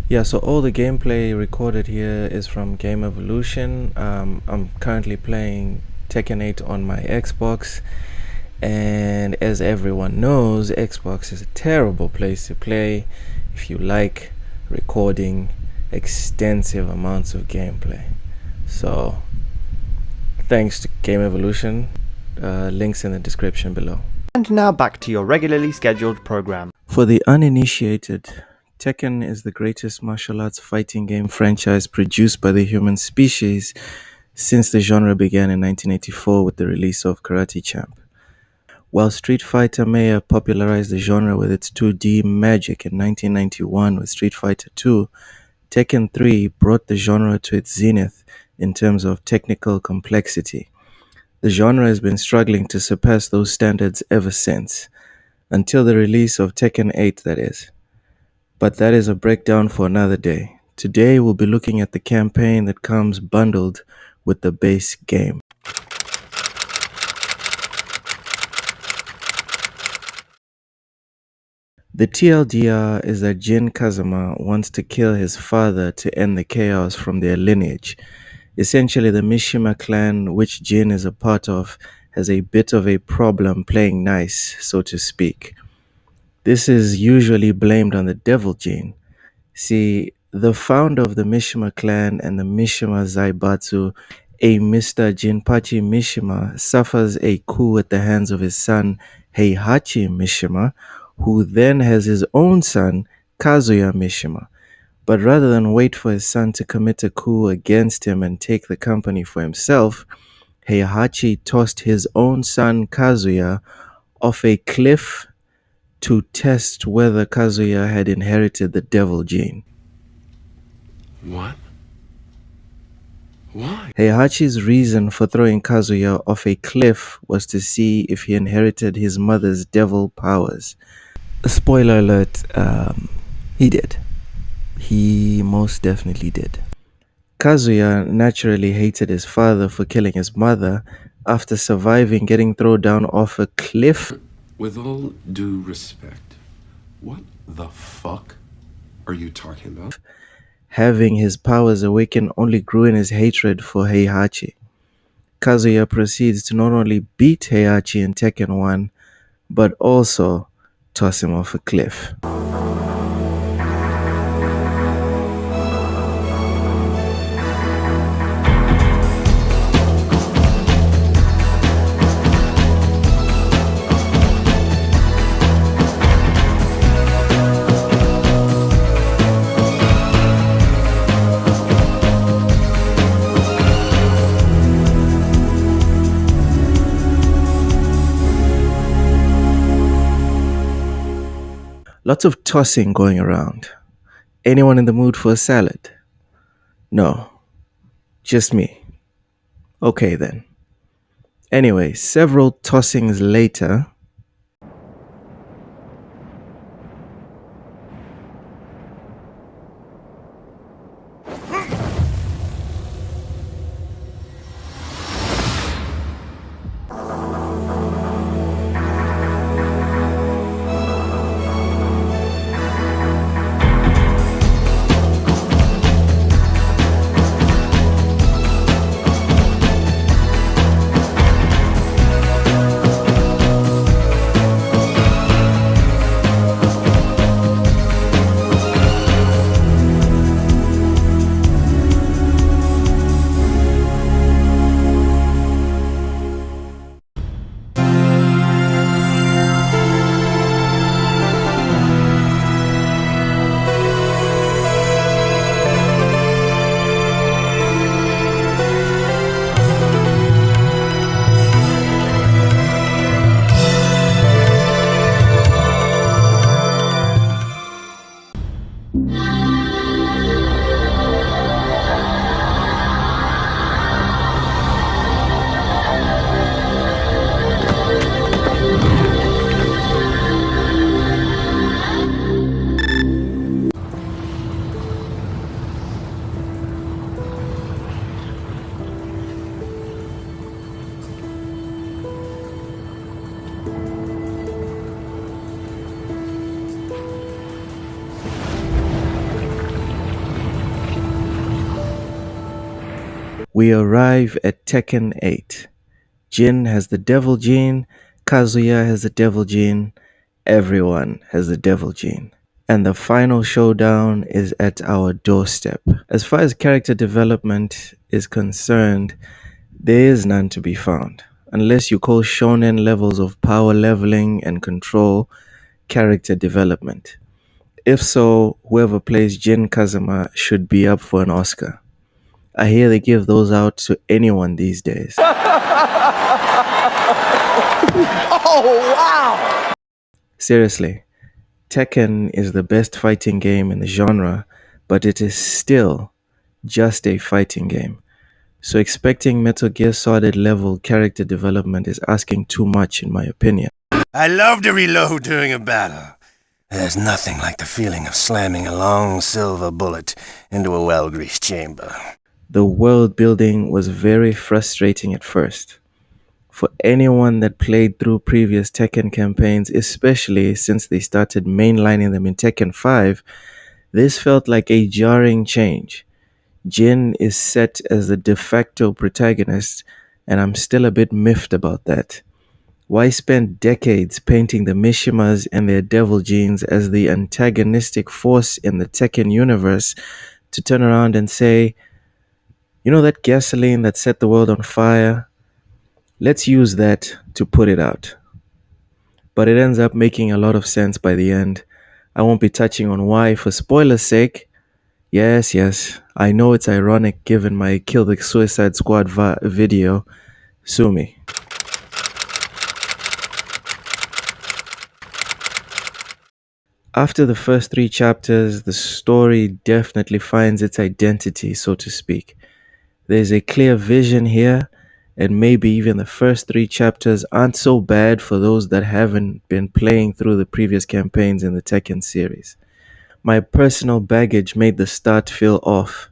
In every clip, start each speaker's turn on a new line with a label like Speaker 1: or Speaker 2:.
Speaker 1: Yeah, so all the gameplay recorded here is from Game Evolution. I'm currently playing Tekken 8 on my Xbox, and as everyone knows, Xbox is a terrible place to play if you like recording extensive amounts of gameplay. So, thanks to Game Evolution. Links in the description below.
Speaker 2: And now back to your regularly scheduled program.
Speaker 1: For the uninitiated, Tekken is the greatest martial arts fighting game franchise produced by the human species since the genre began in 1984 with the release of Karate Champ. While Street Fighter may have popularized the genre with its 2D magic in 1991 with Street Fighter II, Tekken 3 brought the genre to its zenith in terms of technical complexity. The genre has been struggling to surpass those standards ever since, until the release of Tekken 8, that is. But that is a breakdown for another day. Today we'll be looking at the campaign that comes bundled with the base game. The TLDR is that Jin Kazama wants to kill his father to end the chaos from their lineage. Essentially, the Mishima clan, which Jin is a part of, has a bit of a problem playing nice, so to speak. This is usually blamed on the devil gene. See, the founder of the Mishima clan and the Mishima Zaibatsu, a Mr. Jinpachi Mishima, suffers a coup at the hands of his son Heihachi Mishima, who then has his own son Kazuya Mishima. But rather than wait for his son to commit a coup against him and take the company for himself, Heihachi tossed his own son Kazuya off a cliff to test whether Kazuya had inherited the devil gene.
Speaker 3: What? Why?
Speaker 1: Heihachi's reason for throwing Kazuya off a cliff was to see if he inherited his mother's devil powers. Spoiler alert, he did. He most definitely did. Kazuya naturally hated his father for killing his mother after surviving getting thrown down off a cliff.
Speaker 3: With all due respect, what the fuck are you talking about?
Speaker 1: Having his powers awaken only grew in his hatred for Heihachi. Kazuya proceeds to not only beat Heihachi in Tekken 1, but also toss him off a cliff. Lots of tossing going around. Anyone in the mood for a salad? No, just me. Okay then. Anyway, several tossings later, We arrive at Tekken 8. Jin has the devil gene, Kazuya has the devil gene, everyone has the devil gene. And the final showdown is at our doorstep. As far as character development is concerned, there is none to be found, unless you call shonen levels of power leveling and control character development. If so, whoever plays Jin Kazama should be up for an Oscar. I hear they give those out to anyone these days.
Speaker 2: Oh, wow!
Speaker 1: Seriously, Tekken is the best fighting game in the genre, but it is still just a fighting game. So expecting Metal Gear Solid level character development is asking too much in my opinion.
Speaker 4: I love to reload during a battle. There's nothing like the feeling of slamming a long silver bullet into a well-greased chamber.
Speaker 1: The world building was very frustrating at first. For anyone that played through previous Tekken campaigns, especially since they started mainlining them in Tekken 5, this felt like a jarring change. Jin is set as the de facto protagonist, and I'm still a bit miffed about that. Why spend decades painting the Mishimas and their devil genes as the antagonistic force in the Tekken universe to turn around and say, you know that gasoline that set the world on fire? Let's use that to put it out. But it ends up making a lot of sense by the end. I won't be touching on why for spoiler's sake. Yes, I know it's ironic given my Kill the Suicide Squad video. Sue me. After the first 3 chapters, the story definitely finds its identity, so to speak. There's a clear vision here, and maybe even the first 3 chapters aren't so bad for those that haven't been playing through the previous campaigns in the Tekken series. My personal baggage made the start feel off.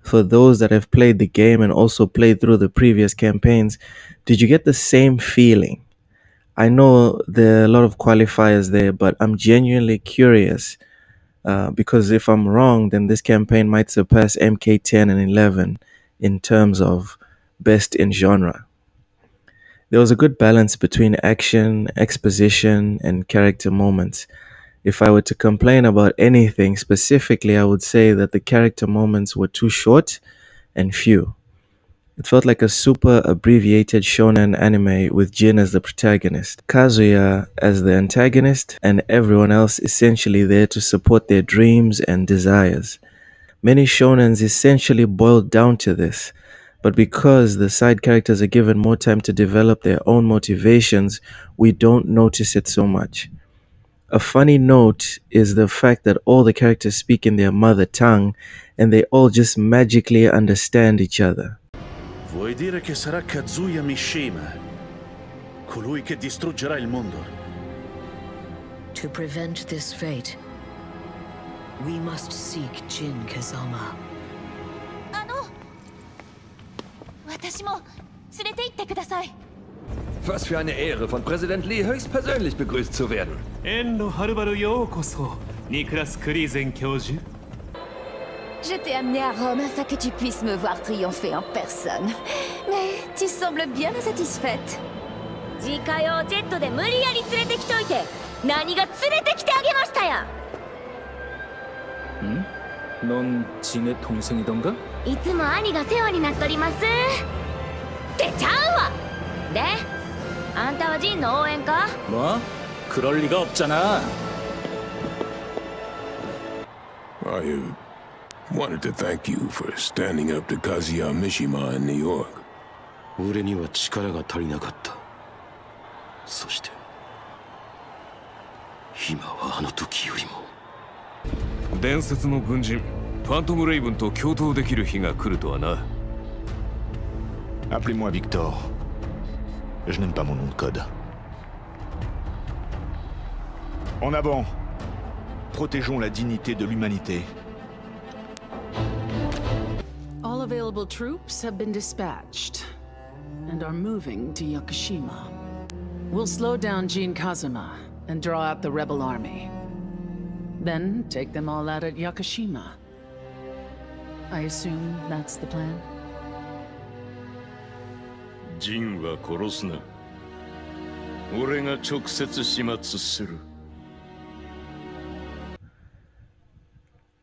Speaker 1: For those that have played the game and also played through the previous campaigns, did you get the same feeling? I know there are a lot of qualifiers there, but I'm genuinely curious because if I'm wrong, then this campaign might surpass MK10 and 11 in terms of best in genre. There was a good balance between action, exposition, and character moments. If I were to complain about anything specifically, I would say that the character moments were too short and few. It felt like a super abbreviated shonen anime with Jin as the protagonist, Kazuya as the antagonist, and everyone else essentially there to support their dreams and desires. Many shonens essentially boil down to this, but because the side characters are given more time to develop their own motivations, we don't notice it so much. A funny note is the fact that all the characters speak in their mother tongue and they all just magically understand each other.
Speaker 5: Vuoi dire che sarà Kazuya Mishima, colui che distruggerà il mondo?
Speaker 6: To prevent this fate, we must seek Jin Kazama.
Speaker 7: 私も連れて行ってください。
Speaker 8: Was für eine Ehre, von Präsident Lee höchstpersönlich begrüßt zu werden.
Speaker 9: 遠路はるばるようこそ、ニクラス・クリーゼン教授。
Speaker 7: Je t'ai amené à Rome afin que tu puisses me voir triompher en personne. Mais tu sembles bien insatisfaite. 自家用ジェットで無理やり連れてきといて、何が連れてきてあげましたや。
Speaker 10: 응? 넌 진의 동생이던가?
Speaker 7: いつも兄が世話になっとります。ってちゃうわ。で、あんたはジンの応援か？
Speaker 10: 뭐? 그럴 리가 없잖아.
Speaker 11: I wanted to thank you for standing up to Kazuya Mishima in New York.
Speaker 3: 俺には力が足りなかった。そして今はあの時よりも。
Speaker 12: 伝説の軍人ファントム・レイブンと共闘できる日が来るとはな。
Speaker 13: Appelez-moi Victor. Je n'aime pas mon nom de code. En avant. Protégeons la dignité de l'humanité.
Speaker 14: All available troops have been dispatched and are moving to Yakushima. We'll slow down Jin Kazama and draw out the rebel army. Then take them all out at Yakushima. I assume that's the plan?
Speaker 12: ジンは殺すな。俺が直接始末する。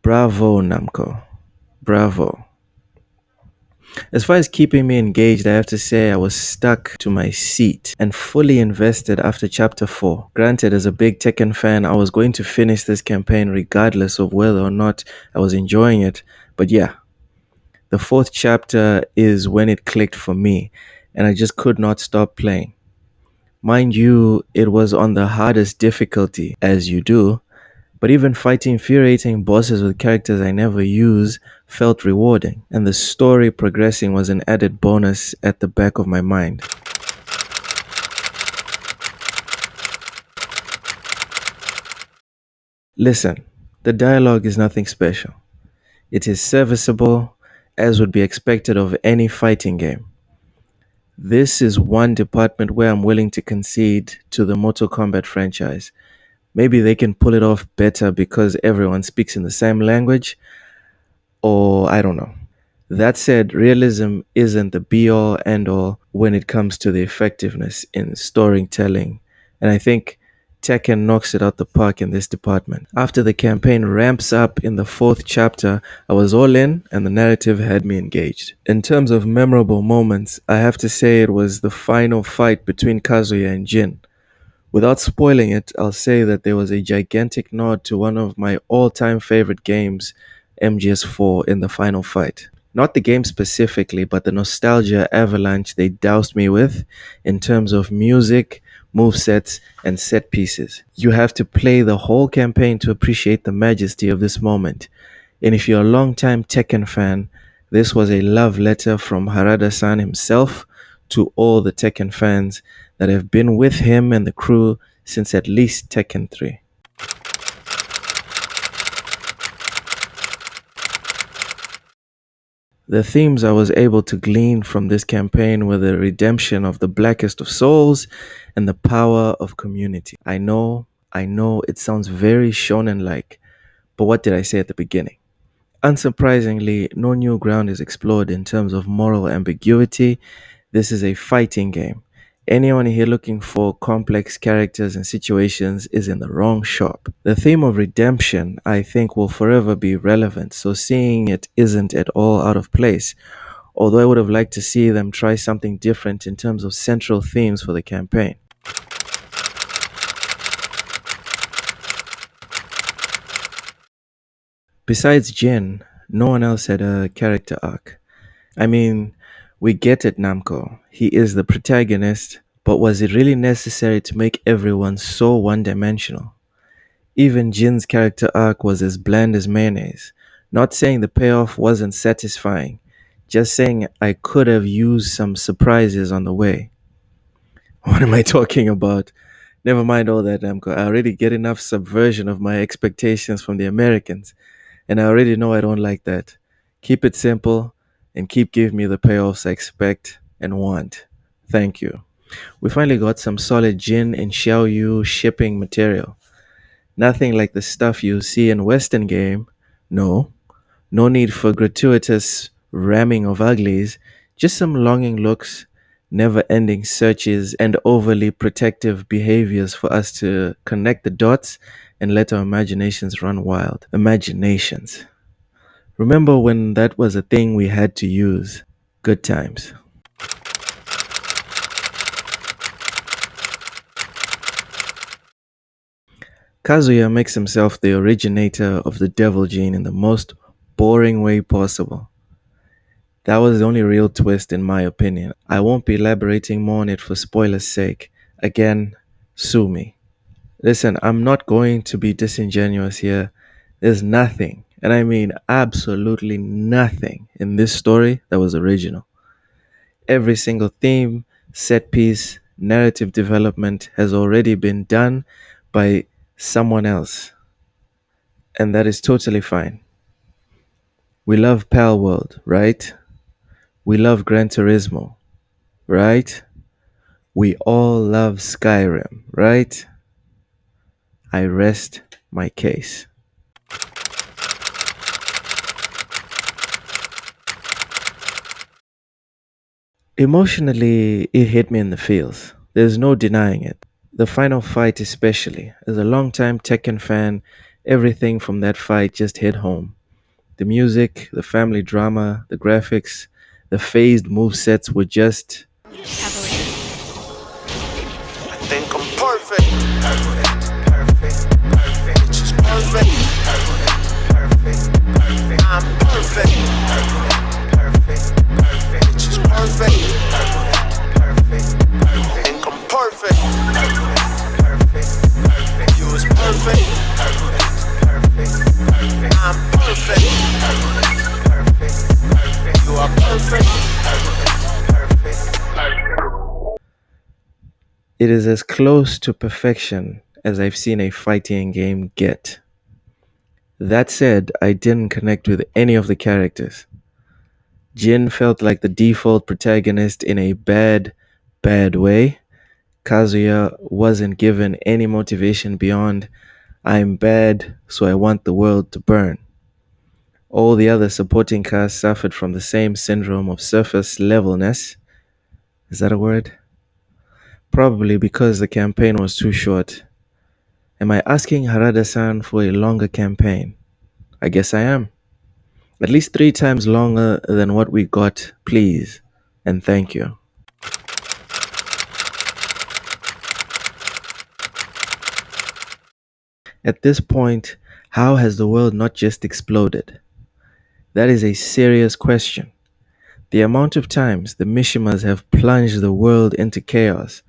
Speaker 1: Bravo, Namco. Bravo. As far as keeping me engaged, I have to say I was stuck to my seat and fully invested after chapter 4. Granted, as a big Tekken fan, I was going to finish this campaign regardless of whether or not I was enjoying it. But yeah, the fourth chapter is when it clicked for me, and I just could not stop playing. Mind you, it was on the hardest difficulty, as you do, but even fighting infuriating bosses with characters I never use felt rewarding, and the story progressing was an added bonus at the back of my mind. Listen, the dialogue is nothing special. It is serviceable, as would be expected of any fighting game. This is one department where I'm willing to concede to the Mortal Kombat franchise. Maybe they can pull it off better because everyone speaks in the same language, or I don't know. That said, realism isn't the be all end all when it comes to the effectiveness in storytelling, and I think Tekken knocks it out the park in this department. After the campaign ramps up in the fourth chapter, I was all in and the narrative had me engaged. In terms of memorable moments, I have to say it was the final fight between Kazuya and Jin. Without spoiling it, I'll say that there was a gigantic nod to one of my all-time favorite games, MGS4, in the final fight. Not the game specifically, but the nostalgia avalanche they doused me with in terms of music, movesets, and set pieces. You have to play the whole campaign to appreciate the majesty of this moment. And if you're a long-time Tekken fan, this was a love letter from Harada-san himself to all the Tekken fans that have been with him and the crew since at least Tekken 3. The themes I was able to glean from this campaign were the redemption of the blackest of souls and the power of community. I know it sounds very shonen-like, but what did I say at the beginning? Unsurprisingly, no new ground is explored in terms of moral ambiguity. This is a fighting game. Anyone here looking for complex characters and situations is in the wrong shop. The theme of redemption, I think, will forever be relevant, so seeing it isn't at all out of place. Although I would have liked to see them try something different in terms of central themes for the campaign. Besides Jin, no one else had a character arc. I mean, we get it, Namco. He is the protagonist, but was it really necessary to make everyone so one-dimensional? Even Jin's character arc was as bland as mayonnaise. Not saying the payoff wasn't satisfying, just saying I could have used some surprises on the way. What am I talking about? Never mind all that, Namco. I already get enough subversion of my expectations from the Americans, and I already know I don't like that. Keep it simple and keep giving me the payoffs I expect and want. Thank you. We finally got some solid Jin and Xiaoyu shipping material. Nothing like the stuff you see in Western game. No need for gratuitous ramming of uglies, just some longing looks, never-ending searches, and overly protective behaviors for us to connect the dots and let our imaginations run wild. Imaginations. Remember when that was a thing we had to use? Good times. Kazuya makes himself the originator of the devil gene in the most boring way possible. That was the only real twist in my opinion. I won't be elaborating more on it for spoilers' sake. Again, sue me. Listen, I'm not going to be disingenuous here. There's nothing, and I mean absolutely nothing, in this story that was original. Every single theme, set piece, narrative development has already been done by someone else, and that is totally fine. We love Pal World, right? We love Gran Turismo, right? We all love Skyrim, right? I rest my case. Emotionally, it hit me in the feels. There's no denying it. The final fight, especially. As a longtime Tekken fan, everything from that fight just hit home. The music, the family drama, the graphics, the phased movesets were just.
Speaker 4: I think I'm perfect. It's just perfect. I'm perfect. It's just perfect. I think I'm perfect. You was perfect. I'm perfect. You are perfect.
Speaker 1: It is as close to perfection as I've seen a fighting game get. That said, I didn't connect with any of the characters. Jin felt like the default protagonist in a bad, bad way. Kazuya wasn't given any motivation beyond, I'm bad, so I want the world to burn. All the other supporting cast suffered from the same syndrome of surface levelness. Is that a word? Probably because the campaign was too short. Am I asking Harada san for a longer campaign? I guess I am. At least 3 times longer than what we got, please. And thank you. At this point, how has the world not just exploded? That is a serious question. The amount of times the Mishimas have plunged the world into chaos,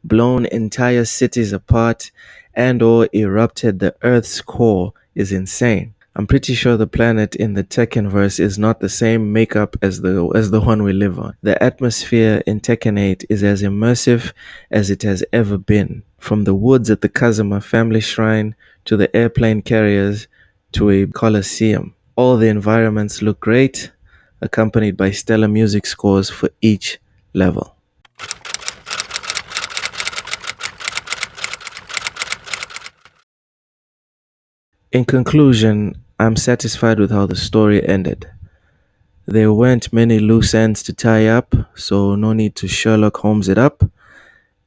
Speaker 1: blown entire cities apart, and or erupted the Earth's core is insane. I'm pretty sure the planet in the Tekken verse is not the same makeup as the one we live on. The atmosphere in Tekken 8 is as immersive as it has ever been. From the woods at the Kazuma family shrine to the airplane carriers to a coliseum. All the environments look great, accompanied by stellar music scores for each level. In conclusion, I'm satisfied with how the story ended. There weren't many loose ends to tie up, so no need to Sherlock Holmes it up.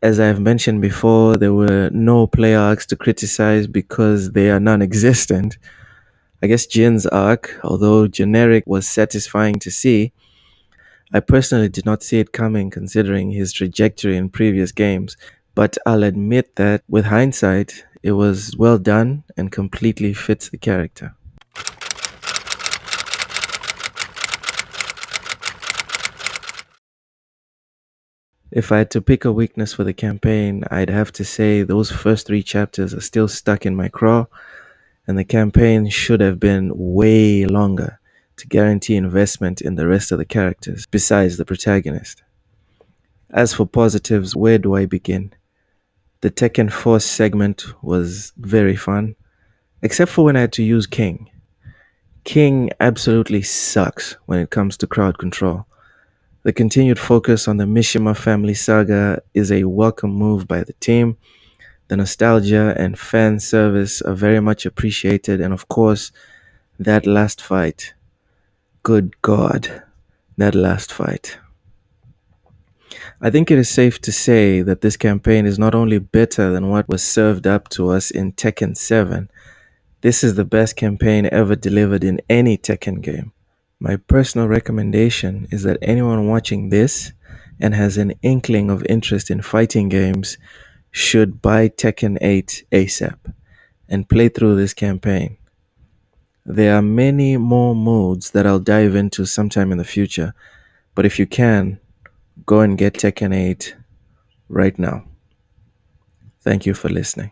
Speaker 1: As I've mentioned before, there were no player arcs to criticize because they are non existent. I guess Jin's arc, although generic, was satisfying to see. I personally did not see it coming considering his trajectory in previous games, but I'll admit that with hindsight, it was well done and completely fits the character. If I had to pick a weakness for the campaign, I'd have to say those first 3 chapters are still stuck in my craw, and the campaign should have been way longer to guarantee investment in the rest of the characters, besides the protagonist. As for positives, where do I begin? The Tekken Force segment was very fun, except for when I had to use King. King absolutely sucks when it comes to crowd control. The continued focus on the Mishima family saga is a welcome move by the team. The nostalgia and fan service are very much appreciated, and of course, that last fight. Good God, that last fight. I think it is safe to say that this campaign is not only better than what was served up to us in Tekken 7, this is the best campaign ever delivered in any Tekken game. My personal recommendation is that anyone watching this and has an inkling of interest in fighting games should buy Tekken 8 ASAP and play through this campaign. There are many more modes that I'll dive into sometime in the future, but if you can, go and get Tekken 8 right now. Thank you for listening.